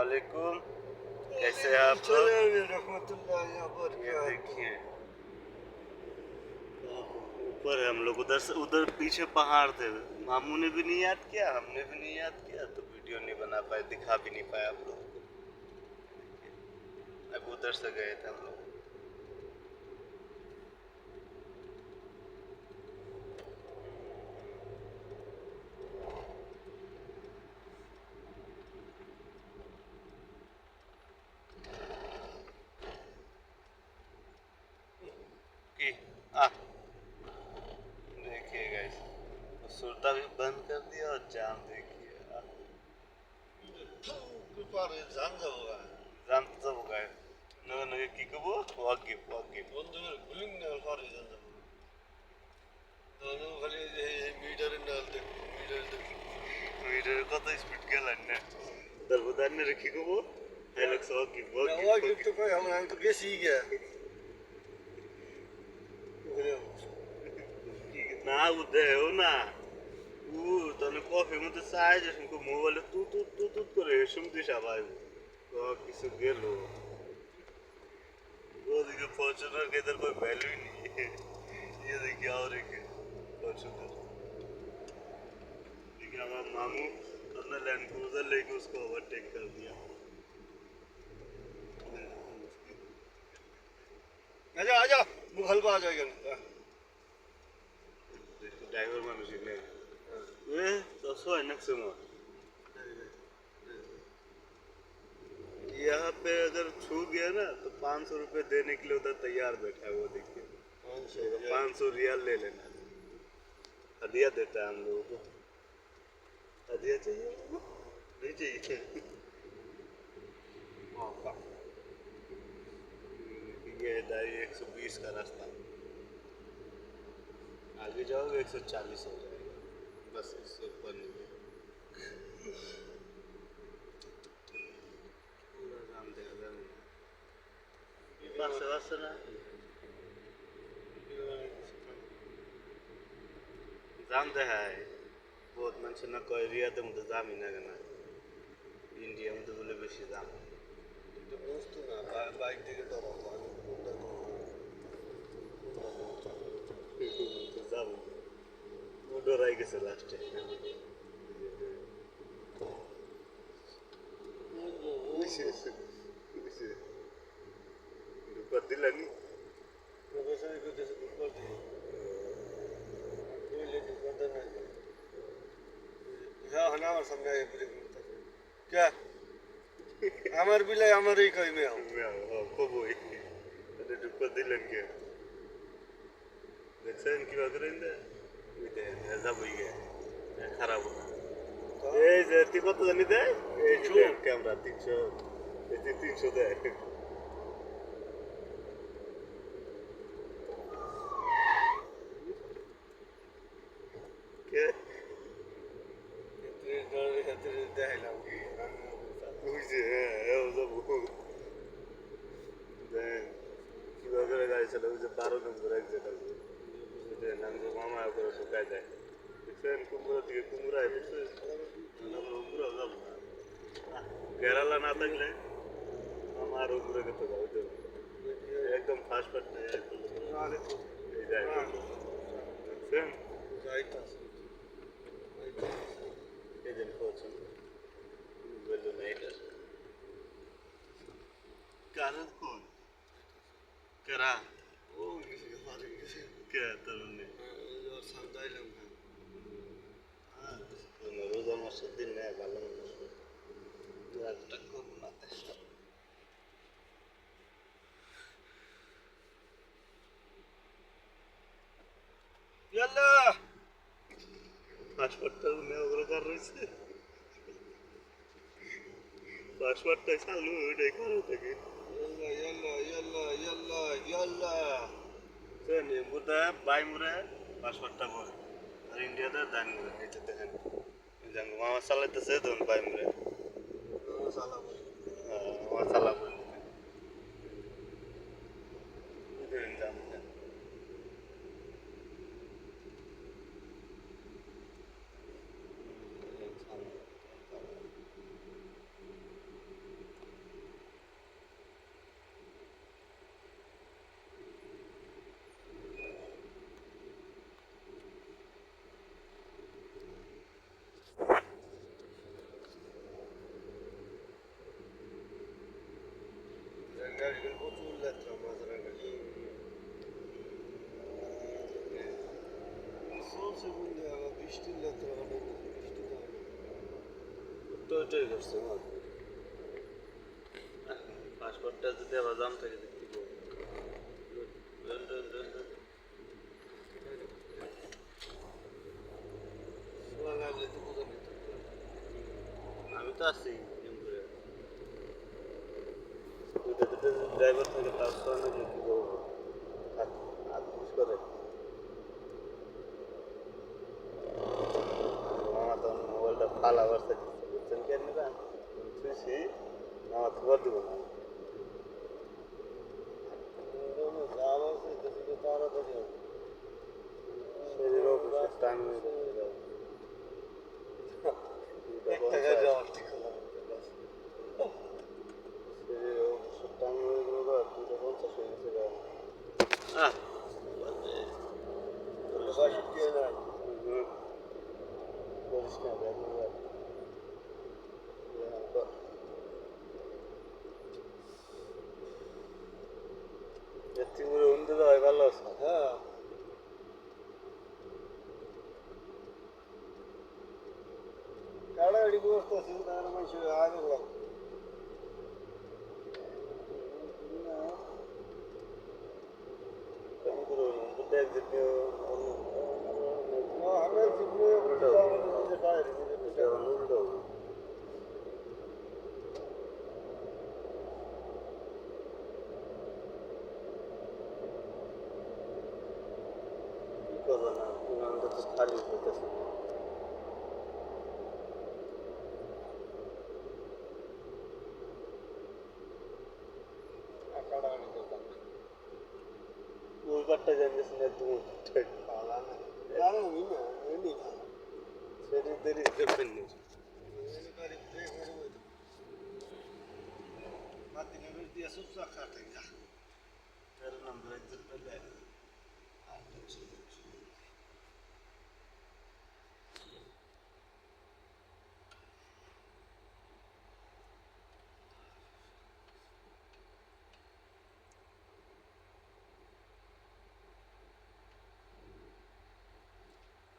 वालेकुम। कैसे हैं आप लोग? ये देखिए ऊपर है हम लोग, उधर से उधर पीछे पहाड़ थे। मामू ने भी नहीं याद किया, हमने भी नहीं याद किया, तो वीडियो नहीं बना पाए, दिखा भी नहीं पाया आप लोग को। अब उधर से गए थे हम लोग। कि आ देखिए गाइस, सुरता भी बंद कर दिया और जाम देखिए। जाम होगा नगे नगे की कबो वागे वागे বন্ধুদের গুলিং না ফারে জানতো তাহলে খালি এই মিটারে নাল দেখ মিটারে দেখ मीटर कत स्पीड गेलन ना दरबदार ने रखी कबो हेलक्स वागे না वागे ওই কিন্তু কই আমি তো গেছি গিয়া ना उदय हो ना तने कॉफी में तो साइज है को मोबाइल तू करे शुम दिशा भाई तो किसी गेलो वो देखिए फॉर्च्यूनर के इधर कोई वैल्यू ही नहीं है। ये देखिए और एक फॉर्च्यूनर देखिए हमारा मामू अपना लैंड क्रूजर लेके उसको ओवरटेक कर दिया। আজা আজা মুখল পা যায়গা ड्राइवर मनुष्य ने वे तो सो है नक्शे में यहाँ पे अगर छू गया ना तो 500 रुपए देने के लिए उधर तैयार बैठा है वो देखिए 500 रियाल ले लेना हदिया देता है हम लोगों को। हदिया चाहिए नहीं चाहिए ये है 120 का रास्ता, आगे जाओगे 140 हो जाएगा, बस इससे ऊपर नहीं है। बस ना जाम दे है बहुत मंच ना कोई एरिया तो मुझे जाम ही ना करना इंडिया में तो बोले बेशी जाम কিন্তু বুঝতো না বাইক থেকে তো तो जाम वो डराई के से लास्ट है दुपट दिलानी প্রফেসর করতেছে দুপুর দিয়ে দুই লিটার কথা না হ্যাঁ হ্যাঁ আমার সামনে আগে পুরো করতেছে কে আমার বিলাই আমারই কই মেও কবই এটা দুপট দিলেন কে দেখছেন কি করেন দে ওইতে যাব হই গে খারাপ এই যে তুই কত জানি দে এই যে ক্যামেরা 300 এই 300 দে কে দেখাইলাম বুঝছে হ্যাঁ যাব দেন কিভাবে গাড়ি চালাবে যে 12 নম্বর এক্সিট আছে এটা নাম যে মামা করে ঢুকায় দেয় দেখছেন কুমড়া দিকে কুমড়া বুঝছে আমরা উপরে যাব কেরালা না থাকলে আমার উপরে কত যাবে তো একদম ফাস্ট ফাস্ট এই যায় দেখছেন যাইতাছে এই যে পৌঁছান বললো না এটা কারণ কোন करा ও গেছে হারে গেছে क्या तरुण সান্দাইলাম हाँ रोजा मस्जिद दिन है बालम टक्कर बनाते ইয়াল্লা पासपोर्ट में ओगरा कर रही थी पासपोर्ट चालू देखा रहे थे ইয়াল্লা ইয়াল্লা ইয়াল্লা ইয়াল্লা सर मुद्दा बाई मुरे पासपोर्ट बोल और इंडिया दा दान मुरे ये तो देखन जंग मामा साले तो से दोन बाई मुरे সালা বল मामा साला बोल इधर इंजाम গাড়িগুলো প্রচুর লেত্রা মাঝরাঙ্গা চলছে বললে আবার বৃষ্টির লেত্রা হলে বৃষ্টি তো হয় তো ওইটাই করছে না পাসপোর্টটা যদি আবার দাম থাকে দেখতে শোয়া লাগলে তো বোঝা নিত আমি তো আছি দুটো ড্রাইভার থেকে কাজ করানো যে কি করবো হাত পুষ করে মামা তখন মোবাইলটা ফালা বাড়ছে বুঝছেন কেন না খুশি মামা তো কর দিব না যাওয়া আছে তো তাড়াতাড়ি হবে শরীর অফিসের টাইম একটা গাড়ি যাওয়ার ঠিক হলাম শরীর অফিসের টাইম হয়ে গেল 2:50 হয়ে গেছে আহ বাসি কে নাই বলিস না ধন্যবাদ চিংড়ি উন্দি তো হয় ভালো আছে হ্যাঁ কাড়াকাড়ি করতেছি তার মানুষ আগে লাগবে কেমন করে উন্দি একদিন আমি জিম্মি নিজে বাইরে নিজে উল্টো কি করবো না বিমানটা তো খালি হইতেছে কাড়াকাড়ি করতাম ওই পাটটা জানিস না তুমি পালা না জানো নি না এমনি না সেটি দেরি দেখবেন না এমনি গাড়ি ব্রেক মেরে বই মাটি নেবে দিয়ে সুপসা খাতে যা তেরো নম্বর একজন পেলে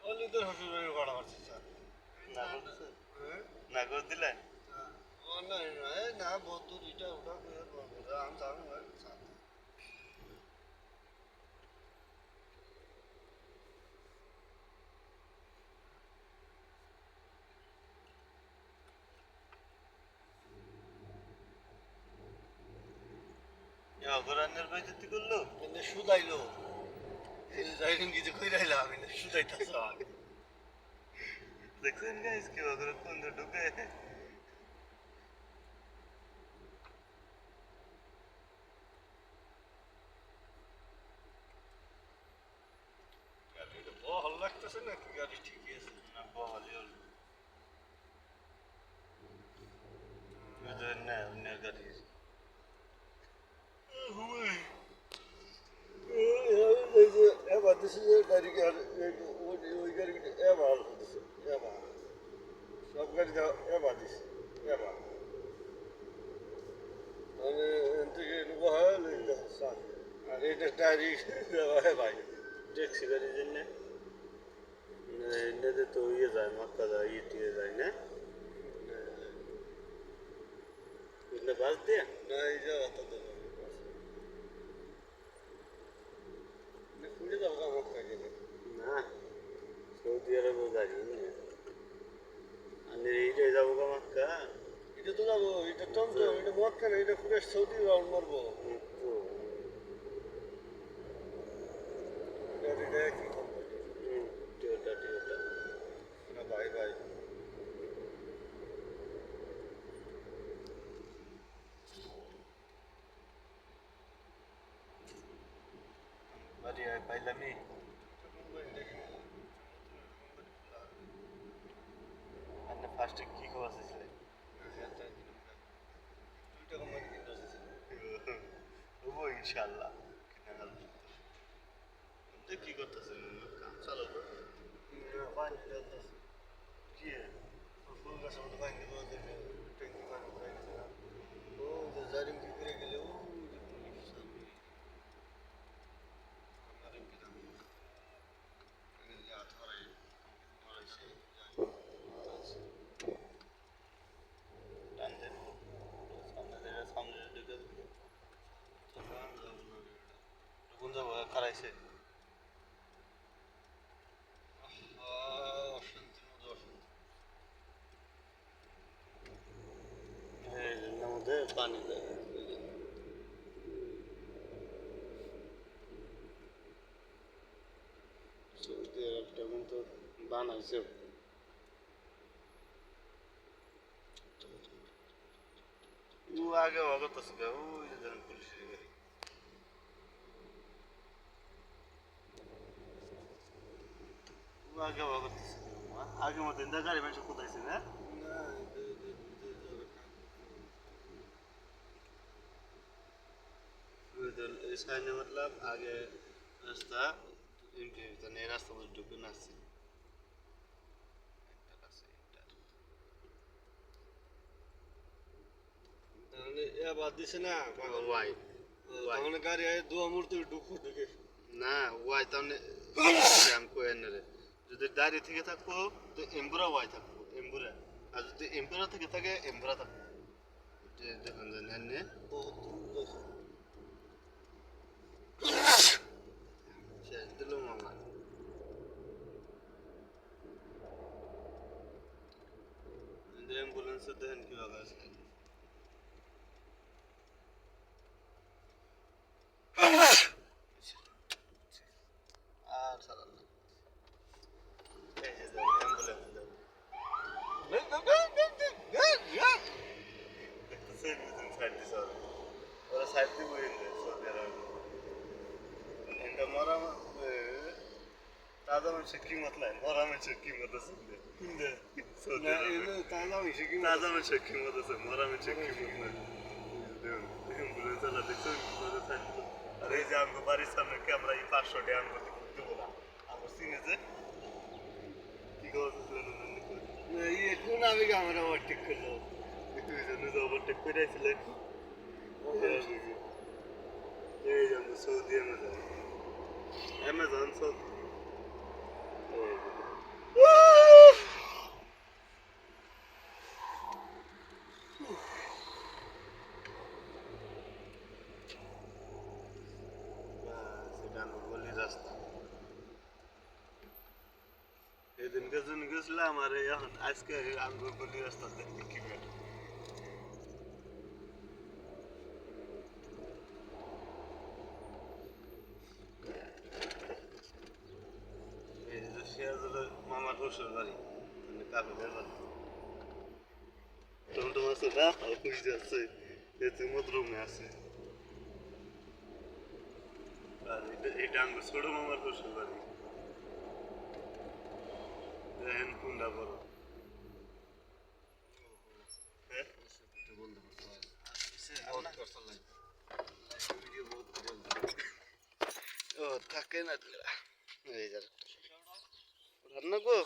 অলি তো শ্বশুর বাড়ি ভাড়া মারছে স্যার না করতেছে হ্যাঁ না করে দিলেন অনলাইন নয় না বন্ধু এটা ওটা করে বলবো আমি তো আমি অগরান্নের বেজতি করলো এনে সুদাইলো যাইলাম কিছু কইরাইলা আমি সুদাইতাছ দেখছেন গাইস কি অগরা কোন ঢুকে গাড়িটা বহল লাগতেছে নাকি গাড়ি ঠিকই আছে না বহালি হল না অন্য গাড়ি এই যে এবার দিছে যে গাড়ি ওই গাড়ি এবার দিছে এবার সব গাড়ি এবার দিছে এবার মানে থেকে বহাল আর এটা টায়ারি দেওয়া ভাই ট্যাক্সি গাড়ির জন্য এনে তো ইয়ে যায় মক্কা যায় ইয়ে যায় না বুঝলে বাস দিয়ে না এই যে অত খুঁজে যাবো আমার কাছে না সৌদি আরবে গাড়ি আমি এইটাই যাবো গা মক্কা এটা তো যাবো এটা টমটম এটা মক্কা না এটা পুরো সৌদি রাউন্ড মারবো গাড়িটা একই কোম্পানি টিওটা না ভাই ভাই বাড়ি পাইলামই আপনি ফার্স্টে কি খবর ছিলেন দুইটা কোম্পানি কিনতে হবো ইনশাল্লাহ কি করতেছেন কাম চালাবো পানি ঢালতেছে কি ফুল গাছের মধ্যে পানি দেবো ট্যাঙ্কি পানি পাই ও যে জারিম কি করে গেলে ও আইছে অশান্তির মধ্যে অশান্তি। এই এর মধ্যে পানি দেয় সৌদি আরবটা কিন্তু বানাইছে ও আগে অগত ছিল ওই যে দেখেন পুলিশের গাড়ি ও আগে অগত ছিল আগে মতো ইন্দা গাড়ি মানুষ কোথায় ছিল না না इस कहने मतलब आगे रास्ता इनके तो नया रास्ता तो डूबना से তাহলে এবার দিছে না वाई তাহলে গাড়ি আয় দোয়া মুহূর্তে ঢুকু ঢুকে ना वाई तो ने हम को है नरे যদি দাঁড়ি থেকে থাকবো তো এমবুরা ওয়াই থাকবো এমবুরা আর যদি এমবুরা থেকে থাকে এমবুরা থাকবো দেখুন জানেন নে শেষ দিল মামা অ্যাম্বুলেন্সে দেখেন কীভাবে আছে আর সারা এই যে অ্যাম্বুলেন্স দেখতেছেন সাইড দিছে ওরা সাইড দিয়ে বই সৌদি আরব এটা মরা তাজা মানুষের কিমত নাই মরা মানুষের কিমত আছে সৌদি না আরবে এনে তাজা হইছে কি তাজা মানুষের কিমত আছে মরা মানুষের কিমত নাই অ্যাম্বুলেন্স চালা দেখছেন আর এই যে আমগো বাড়ির সামনে ক্যামেরা এই 500 টাকা আমগো দেবো না আমার সিনে যে কি করছে না এই কোন আমি ক্যামেরা ওভারটেক করলো তুই জন্য যে ওভারটেক করে আইছিলে এই যে আমরা সৌদি অ্যামাজন সৌদি সেটা আমরা গলি রাস্তা এদিনকে জন্য গেছিলাম আর এখন আজকে আমরা গলি রাস্তা দেখতে কি বের এই যে সিরাজুলের মামার শ্বশুর বাড়ি মানে কাকুদের বাড়ি টমটম আছে না অফিস যাচ্ছে এতে মতরুমে আছে আর এটা আমার ছোট মামার শ্বশুর বাড়ি দেখেন কোনটা বড় হ্যাঁ ও থাকে না এই যার রান্না গো